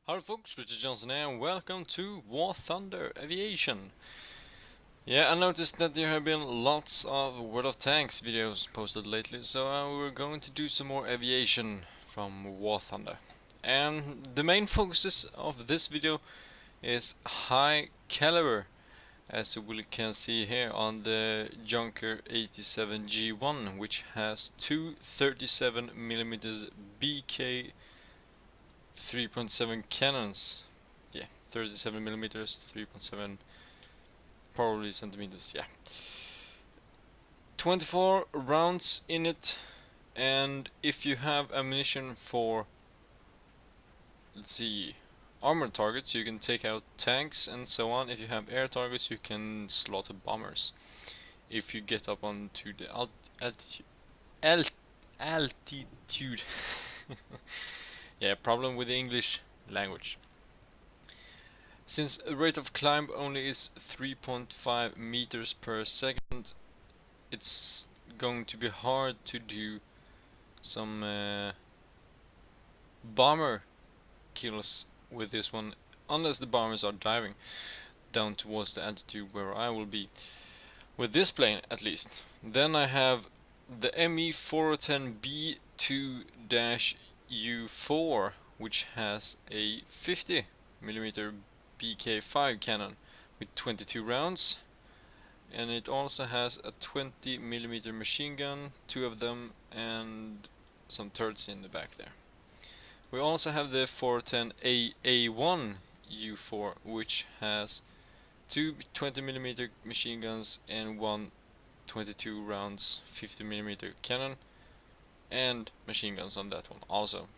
Hello folks, Richard Johnson here and welcome to War Thunder Aviation. Yeah, I noticed that there have been lots of World of Tanks videos posted lately, so we're going to do some more aviation from War Thunder. And the main focus of this video is high caliber, as you can see here on the Junker 87G1, which has two 37mm BK 3.7 cannons. Yeah, 37mm, 3.7 probably centimeters. Yeah, 24 rounds in it, and if you have ammunition for, let's see, armored targets, you can take out tanks and so on. If you have air targets, you can slaughter bombers. If you get up onto the altitude. Yeah, problem with the English language. Since the rate of climb only is 3.5 meters per second, it's going to be hard to do some bomber kills with this one, unless the bombers are diving down towards the altitude where I will be. With this plane, at least. Then I have the ME 410B2-U4, which has a 50mm BK5 cannon with 22 rounds, and it also has a 20mm machine gun, two of them, and some turrets in the back there. We also have the 410AA1 U4, which has two 20mm machine guns and one 22 rounds 50mm cannon, and machine guns on that one also.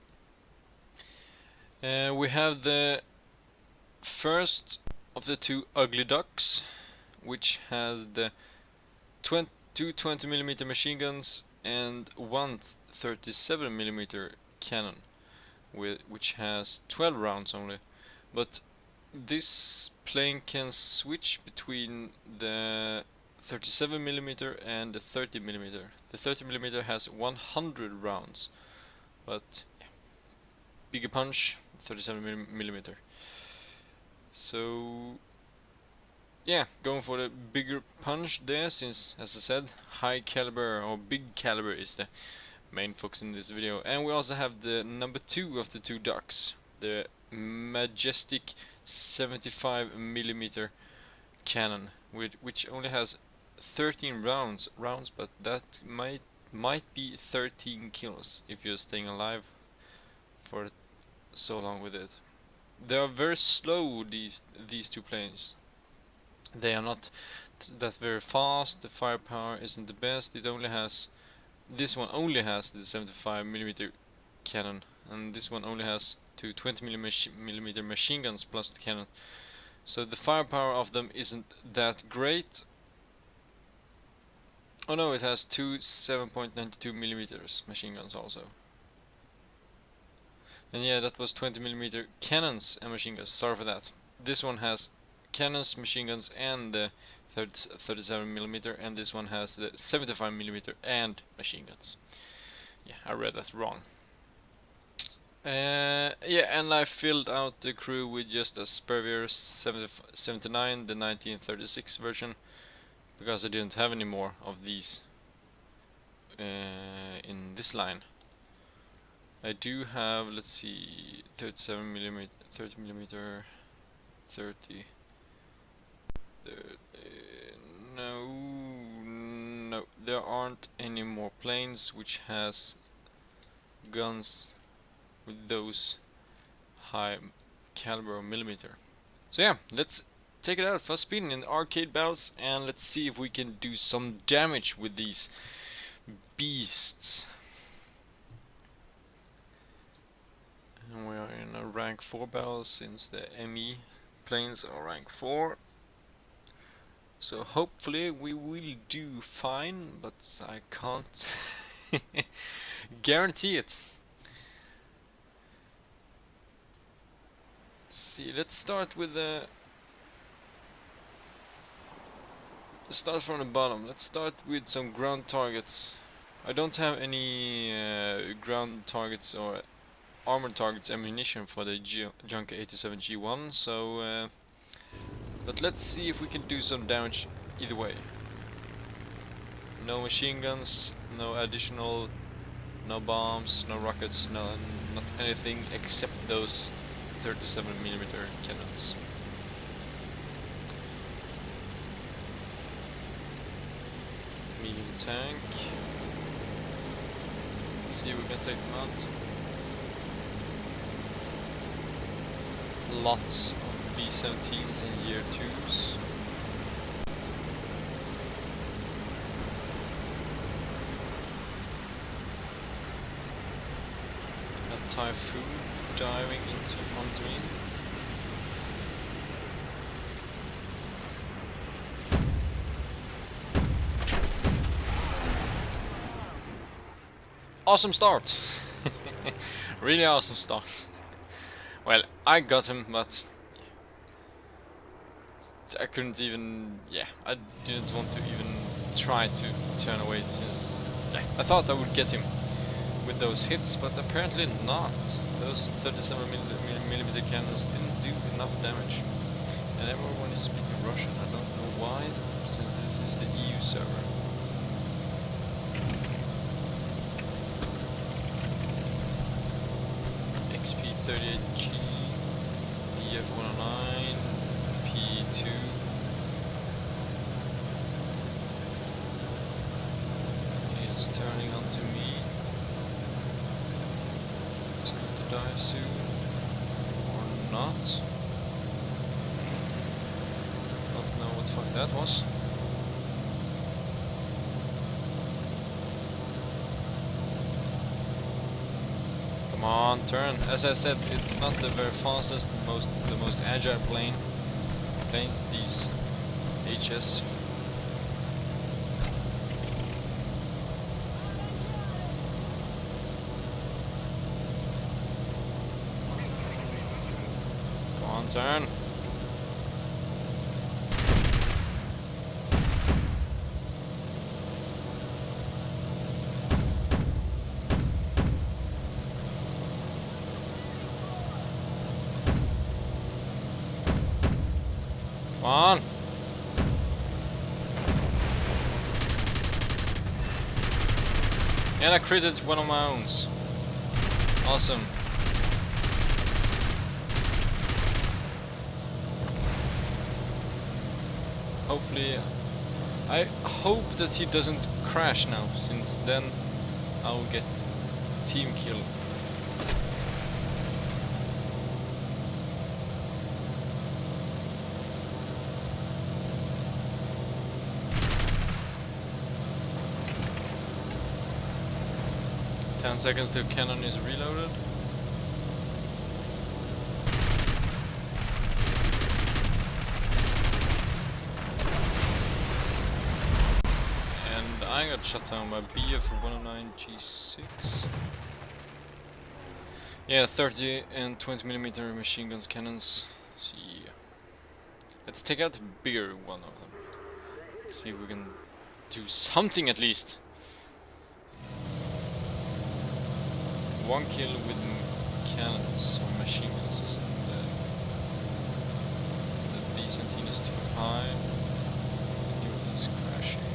We have the first of the two ugly ducks, which has the two 20mm machine guns and one 37mm cannon, which has 12 rounds only. But this plane can switch between the 37mm and the 30mm. The 30mm has 100 rounds, but bigger punch, 37mm. So yeah, going for the bigger punch there, since, as I said, high caliber or big caliber is the main focus in this video. And we also have the number 2 of the two ducks, the majestic 75mm cannon, which only has 13 rounds, but that might be 13 kills if you're staying alive for so long with it. They are very slow, these two planes. They are not that very fast. The firepower isn't the best. This one only has the 75mm cannon, and this one only has two 20mm machine guns plus the cannon. So the firepower of them isn't that great. Oh no, it has two 7.92mm machine guns also. And yeah, that was 20mm cannons and machine guns. Sorry for that. This one has cannons, machine guns, and the 37mm, and this one has the 75mm and machine guns. Yeah, I read that wrong. Yeah, and I filled out the crew with just a Spurrier 79, the 1936 version, because I didn't have any more of these in this line. I do have, let's see, 37mm, 30mm, 30. No, there aren't any more planes which has guns with those high caliber millimeter. So yeah, let's take it out for a spin in arcade battles, and let's see if we can do some damage with these beasts. And we are in a rank 4 battle, since the ME planes are rank 4. So hopefully we will do fine, but I can't guarantee it. See, let's start with start from the bottom. Let's start with some ground targets. I don't have any ground targets or armored targets ammunition for the Junker 87 G1, so but let's see if we can do some damage either way. No machine guns, no additional, no bombs, no rockets, not anything except those 37mm cannons. Medium tank. See if we can take them out. Lots of B-17s in year 2s. A typhoon diving onto me. Awesome start! Really awesome start. Well, I got him, but I couldn't even, I didn't want to even try to turn away since, I thought I would get him with those hits, but apparently not. Those 37mm cannons didn't do enough damage. And everyone is speaking Russian, I don't know why, since this is the EU server. XP38G, EF109, P2. He's turning onto me. He's going to die soon. Or not. Don't know what the fuck that was. Come on, turn. As I said, it's not the very fastest, the most agile planes, these HS. Come on, turn. Come on! And I critted one of my owns. Awesome. Hopefully, I hope that he doesn't crash now, since then I'll get team kill. Seconds till cannon is reloaded. And I got shot down by BF109 G6. Yeah, 30 and 20mm machine guns, cannons. So yeah. Let's take out the bigger one of them. See if we can do something at least. One kill with cannons or machine guns isn't the B-17 is too high. It is crashing.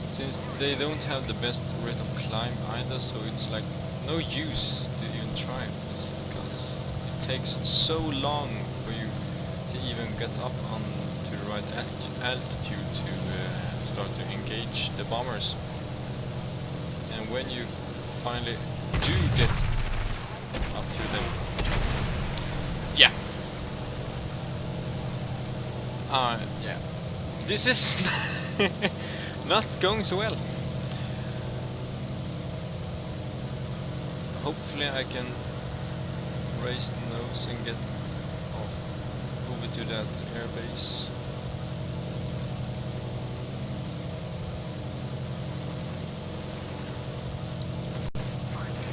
Since they don't have the best rate of climb either, so it's like no use to even try this, because it takes so long for you to even get up on to the right altitude to start to engage the bombers. And when you finally do get up to them, yeah, this is not going so well. Hopefully I can raise the nose and get over to that airbase.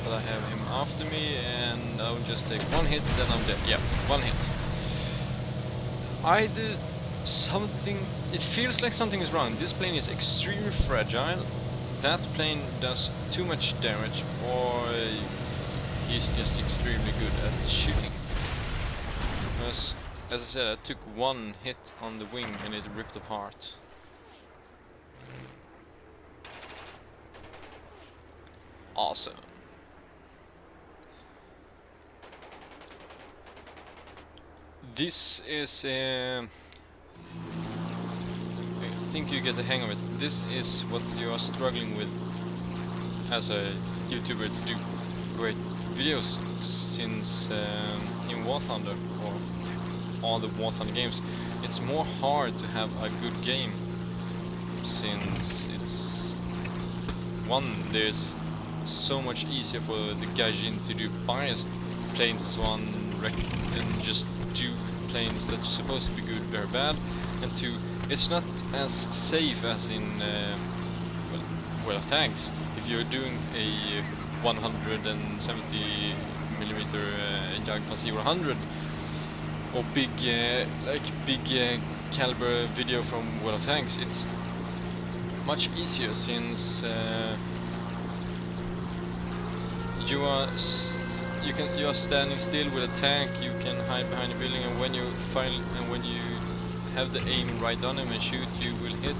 But I have him after me, and I'll just take one hit, then I'm dead. Yeah, one hit. I did something. It feels like something is wrong. This plane is extremely fragile. That plane does too much damage, or he's just extremely good at shooting. As I said, I took one hit on the wing and it ripped apart. Awesome. This is I think you get the hang of it. This is what you are struggling with as a YouTuber to do great videos, since in War Thunder or all the War Thunder games, it's more hard to have a good game, since it's there's so much easier for the Gaijin to do biased planes and so on, and just do planes that are supposed to be good very bad, and two, it's not as safe as in well, thanks. If you're doing a 170mm Jag-0 or big caliber video from World of Tanks, it's much easier, since you are standing still with a tank. You can hide behind a building, and when you have the aim right on him and shoot, you will hit.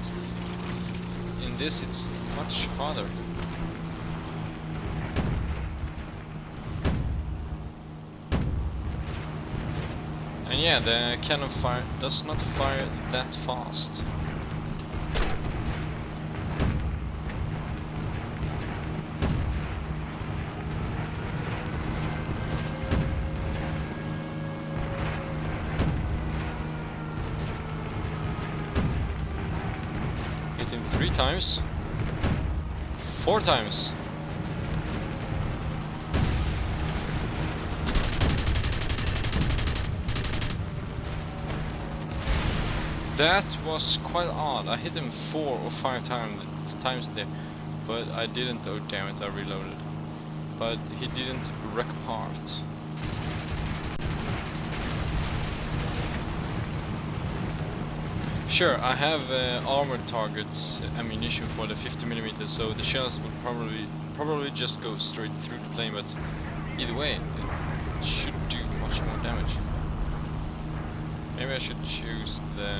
In this, it's much harder. And yeah, the cannon fire does not fire that fast. Hit him 3 times. 4 times. That was quite odd. I hit him 4 or 5 times there, but I didn't. Oh damn it! I reloaded. But he didn't wreck apart. Sure, I have armored targets ammunition for the 50mm, so the shells would probably just go straight through the plane. But either way, it should do much more damage. Maybe I should choose the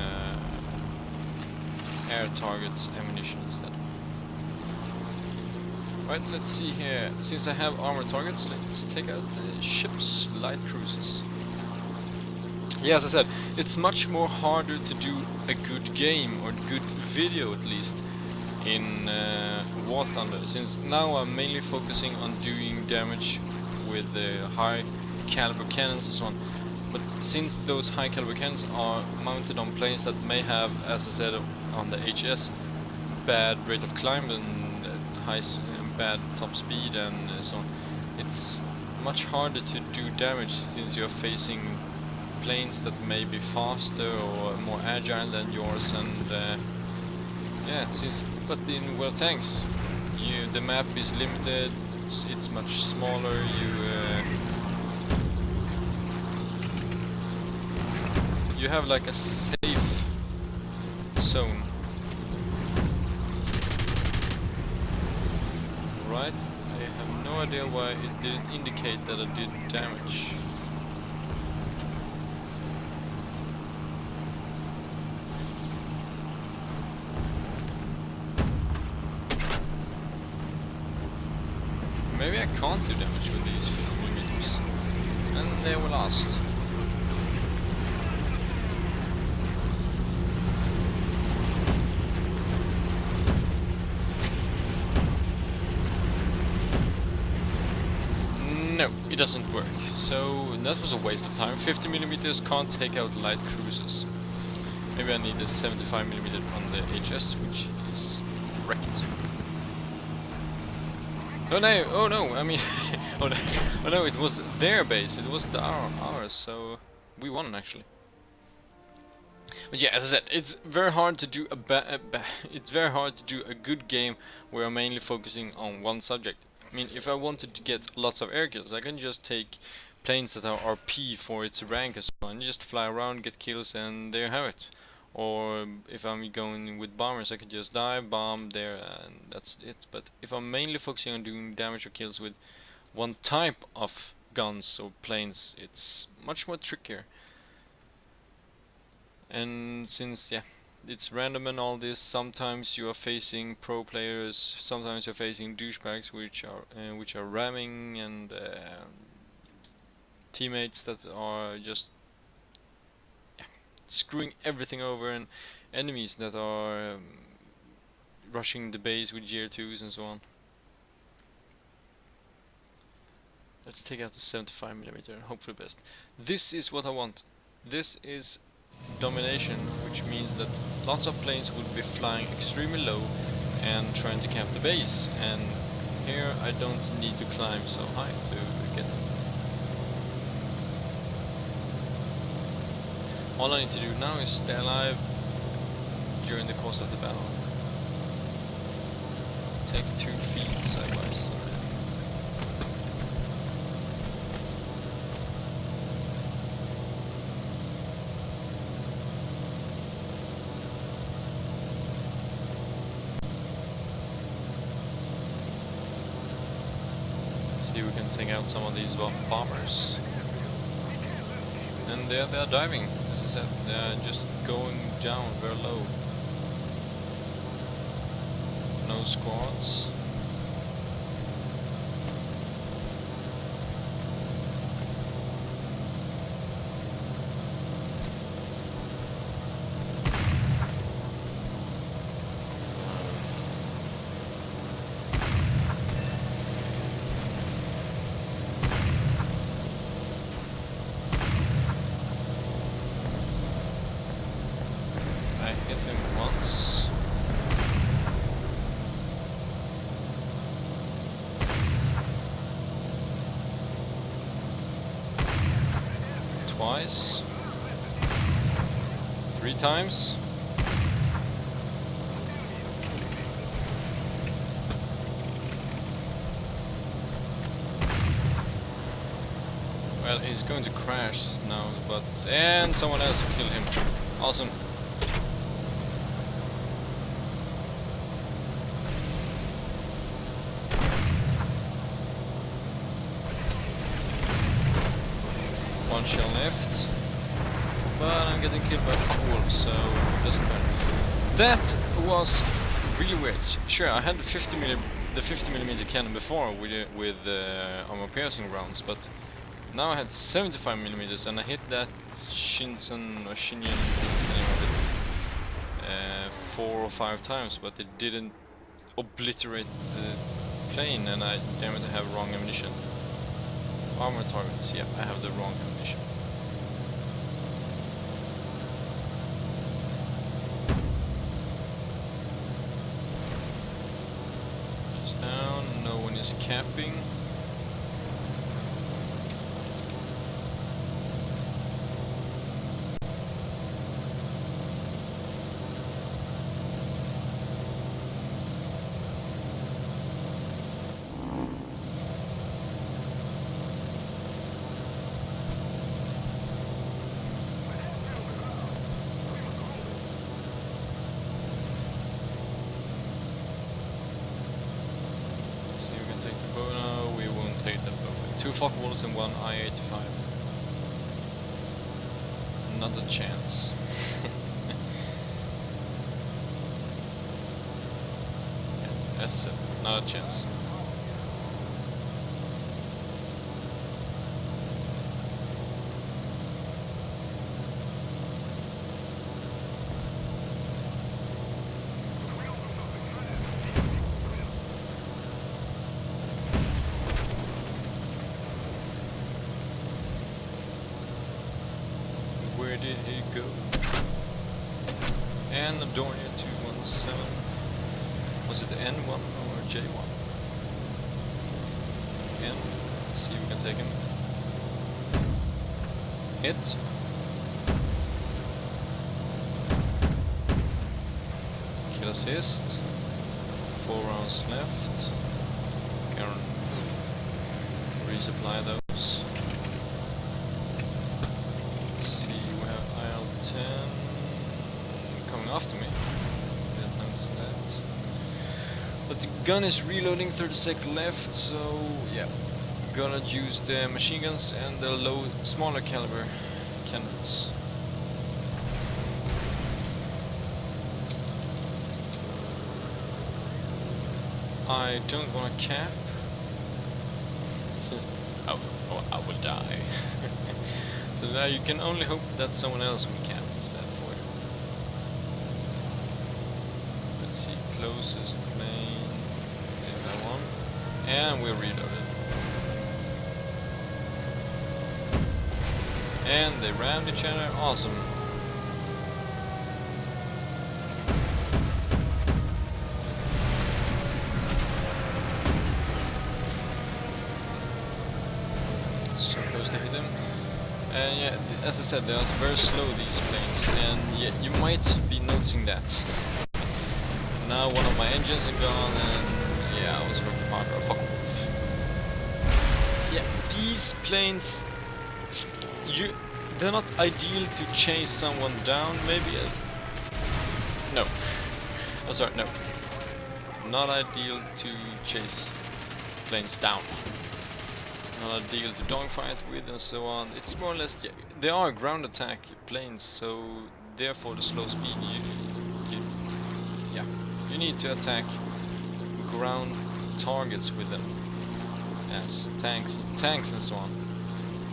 air targets ammunition instead. Right, let's see here. Since I have armored targets, let's take out the ship's light cruisers. Yeah, as I said, it's much more harder to do a good game, or good video at least, in War Thunder, since now I'm mainly focusing on doing damage with the high caliber cannons and so on. But since those high caliber cannons are mounted on planes that may have, as I said on the HS, bad rate of climb and bad top speed and so on, it's much harder to do damage, since you're facing planes that may be faster or more agile than yours. And yeah, but in World Tanks, the map is limited. It's much smaller. You have like a safe zone, right? I have no idea why it didn't indicate that I did damage. Maybe I can't do damage with these 50mm, and they were lost. No, it doesn't work. So that was a waste of time. 50mm can't take out light cruisers. Maybe I need a 75mm on the HS, which is wrecked. Oh no! Oh no! I mean, oh no! It was their base. It wasn't ours. So we won actually. But yeah, as I said, it's very hard to do it's very hard to do a good game where I'm mainly focusing on one subject. I mean, if I wanted to get lots of air kills, I can just take planes that are RP for its rank and so on, just fly around, get kills, and there you have it. Or if I'm going with bombers, I can just dive, bomb there, and that's it. But if I'm mainly focusing on doing damage or kills with one type of guns or planes, it's much more trickier. And since it's random and all this, sometimes you are facing pro players, sometimes you're facing douchebags which are ramming, and teammates that are just screwing everything over, and enemies that are rushing the base with Gear 2s and so on. Let's take out the 75mm and hope for the best. This is what I want. This is domination, which means that lots of planes would be flying extremely low and trying to camp the base, and here I don't need to climb so high to get them. All I need to do now is stay alive during the course of the battle. Take 2 feet side by side. See if we can take out some of these bombers. And they are diving, as I said, they are just going down very low. No squads. I hit him once. Twice. 3 times. Well, he's going to crash now, and someone else killed him. Awesome. One shell left, but I'm getting killed by wolves, so it doesn't matter. That was really weird. Sure, I had the 50mm cannon before with armor piercing rounds, but now I had 75mm, and I hit that Shinsen or Shinyan, that's the name of it, 4 or 5 times, but it didn't obliterate the plane, and I damn it, I have wrong ammunition. Armor targets, yeah, I have the wrong ammunition. Just down, no one is capping. No, we won't take that boat. 2 flak walls and 1 I-85. Not a chance. Yeah, as I said, not a chance. Where did he go? And Abdornia 217. Was it N1 or J1? N. Let's see if we can take him. Hit. Kill assist. 4 rounds left. Can resupply those. Coming after me. Didn't notice that. But the gun is reloading, 30 seconds left, so yeah. gonna use the machine guns and the smaller caliber cannons. I don't wanna cap, since I will die. So now you can only hope that someone else will cap instead for you. Let's see, closest plane, yeah, that one, and we're reloaded. And they rammed each other, awesome. So close to hit them. And yeah, as I said, they are very slow, these planes, and yeah, you might be noticing that. Now one of my engines are gone, and yeah, I was working harder. Fuck off. Yeah, these planes, they're not ideal to chase someone down, maybe. No. Oh, sorry, no. Not ideal to chase planes down. Not ideal to dogfight with and so on. It's more or less, yeah, they are ground attack planes, so therefore the slow speed, you need to attack ground targets with them, as tanks and so on.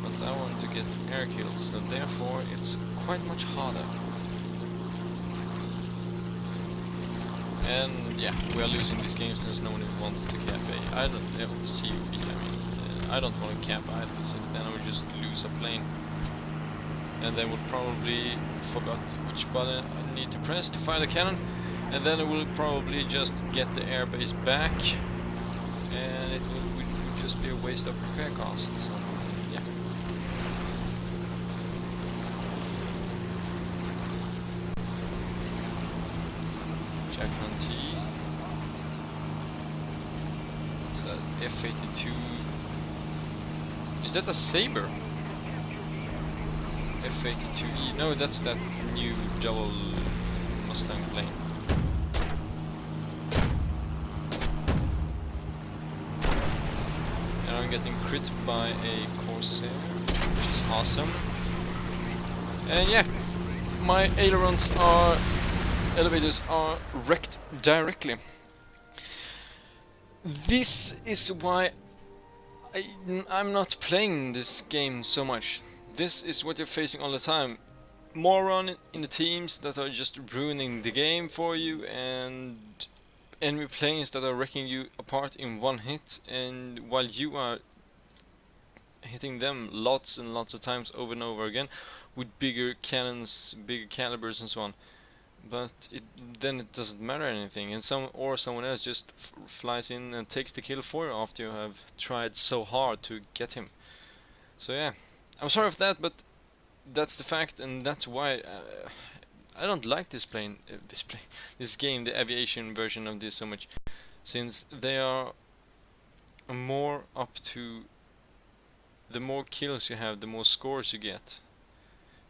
But I want to get air kills, so therefore it's quite much harder. And yeah, we are losing this game since no one wants to cap A. I don't ever see B, I don't want to cap either, since then I would just lose a plane. And then would probably forgot which button I need to press to fire the cannon. And then it will probably just get the airbase back. And it would just be a waste of repair costs. So, yeah. Jack on T. What's that? F-82. Is that a Sabre? F-82E. No, that's that new double Mustang plane. And I'm getting crit by a Corsair, which is awesome. And yeah, my elevators are wrecked directly. This is why I'm not playing this game so much. This is what you're facing all the time. Moron in the teams that are just ruining the game for you, and enemy planes that are wrecking you apart in one hit, and while you are hitting them lots and lots of times over and over again with bigger cannons, bigger calibers and so on. But then it doesn't matter anything, and someone else just flies in and takes the kill for you after you have tried so hard to get him. So yeah, I'm sorry for that, but that's the fact, and that's why I don't like this game, the aviation version of this so much, since they are more up to the more kills you have, the more scores you get.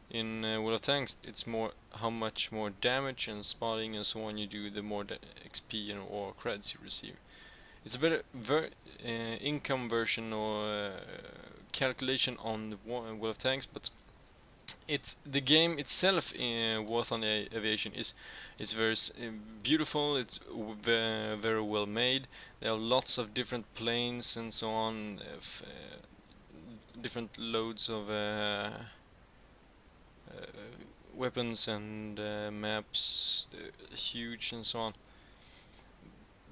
In World of Tanks, it's more how much more damage and spotting and so on you do, the more XP or creds you receive. It's a better income version or calculation on the World of Tanks, but it's the game itself in War on the Aviation it's very beautiful. It's very well made. There are lots of different planes and so on, different loads of weapons and maps, huge and so on.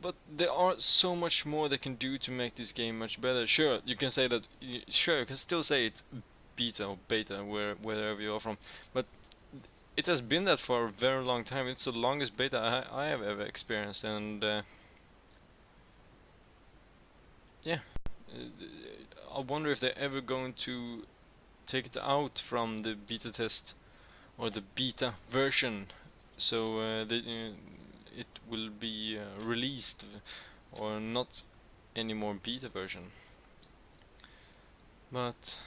But there are so much more they can do to make this game much better. Sure, you can say that. Sure, you can still say it's beta or beta, wherever you are from. But it has been that for a very long time. It's the longest beta I have ever experienced, and yeah, I wonder if they're ever going to take it out from the beta test or the beta version, so it will be released, or not any more beta version. But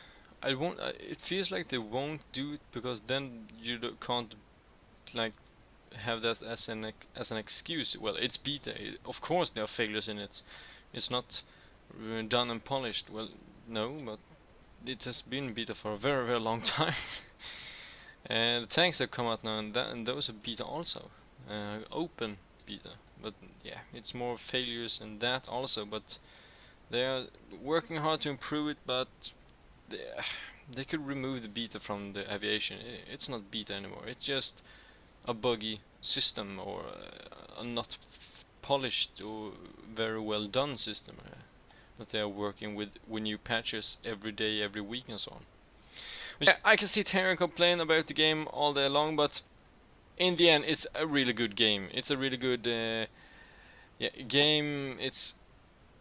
I won't. It feels like they won't do it, because then you can't like have that as an excuse. Well, it's beta. Of course there are failures in it. It's not done and polished. Well, No, but it has been beta for a very, very long time. And the tanks have come out now, and those are beta also. Open beta. But yeah, it's more failures in that also, but they are working hard to improve it, but they could remove the beta from the aviation. It's not beta anymore, it's just a buggy system, or a not polished or very well done system that they are working with new patches every day, every week and so on. Which I can sit here and complain about the game all day long, but in the end it's a really good game. It's a really good game. It's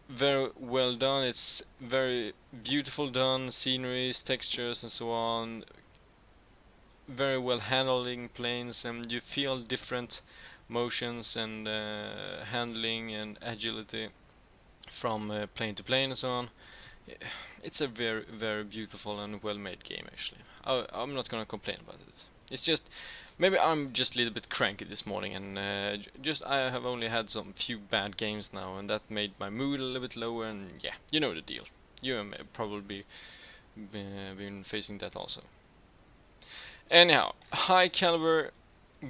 very well done, it's very beautiful done, sceneries, textures and so on, very well handling planes, and you feel different motions and handling and agility from plane to plane and so on. It's a very, very beautiful and well made game actually. I'm not gonna complain about it. It's just, maybe I'm just a little bit cranky this morning, and I have only had some few bad games now, and that made my mood a little bit lower, and yeah, you know the deal. You have probably been facing that also. Anyhow, high caliber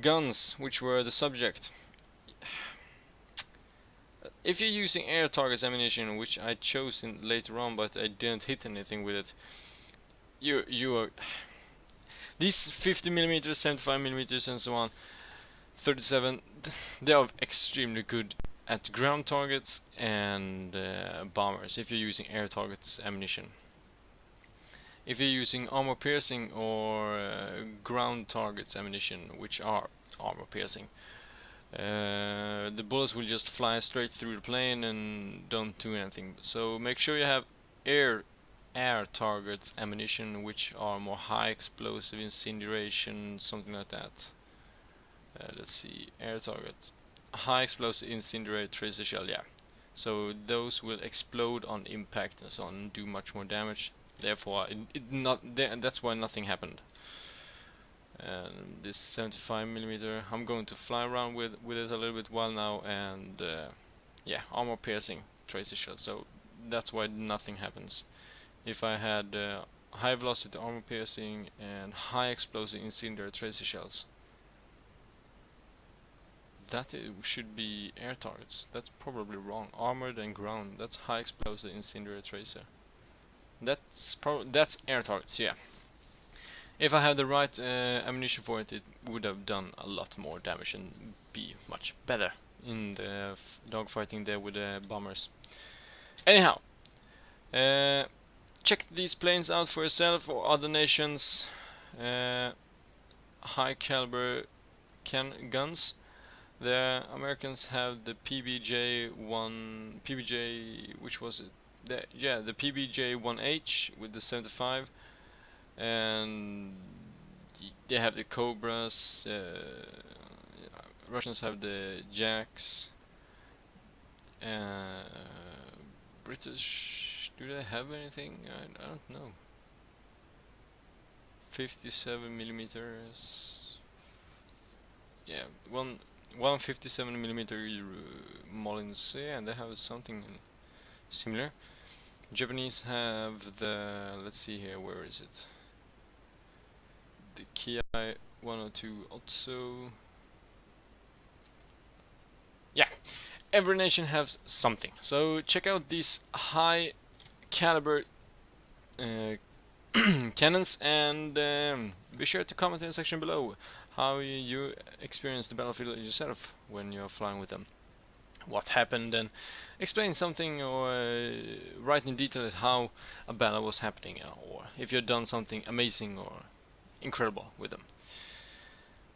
guns, which were the subject. If you're using air targets ammunition, which I chose later on, but I didn't hit anything with it, you are these 50mm, 75mm and so on, 37, they are extremely good at ground targets and bombers if you're using air targets ammunition. If you're using armor piercing or ground targets ammunition, which are armor piercing, the bullets will just fly straight through the plane and don't do anything. So make sure you have air targets ammunition, which are more high explosive incineration, something like that. Let's see, air targets, high explosive incendiary tracer shell, yeah. So those will explode on impact and so on, and do much more damage. Therefore, that's why nothing happened. And this 75mm, I'm going to fly around with it a little bit while now, and yeah, armor piercing tracer shell. So that's why nothing happens. If I had high velocity armor piercing and high explosive incendiary tracer shells, that should be air targets. That's probably wrong. Armored and ground, that's high explosive incendiary tracer. That's air targets, yeah. If I had the right ammunition for it, it would have done a lot more damage and be much better in the dogfighting there with the bombers. Anyhow, check these planes out for yourself or other nations. High caliber guns. The Americans have the which was it? The PBJ-1H with the 75, and they have the Cobras. Russians have the Jacks. British, do they have anything? I don't know. 57mm. Yeah, one 57mm Molins, yeah, and they have something similar. Japanese have the, let's see here, where is it? The Ki 102 also. Yeah, every nation has something. So check out these high caliber cannons, and be sure to comment in the section below how you experience the battlefield yourself when you're flying with them. What happened, and explain something, or write in detail how a battle was happening, or if you've done something amazing or incredible with them.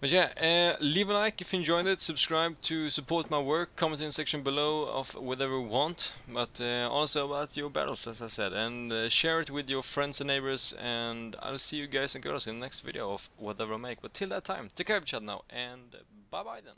But yeah, leave a like if you enjoyed it, subscribe to support my work, comment in the section below of whatever you want, but also about your battles, as I said, and share it with your friends and neighbors, and I'll see you guys and girls in the next video of whatever I make. But till that time, take care of each other now, and bye bye then.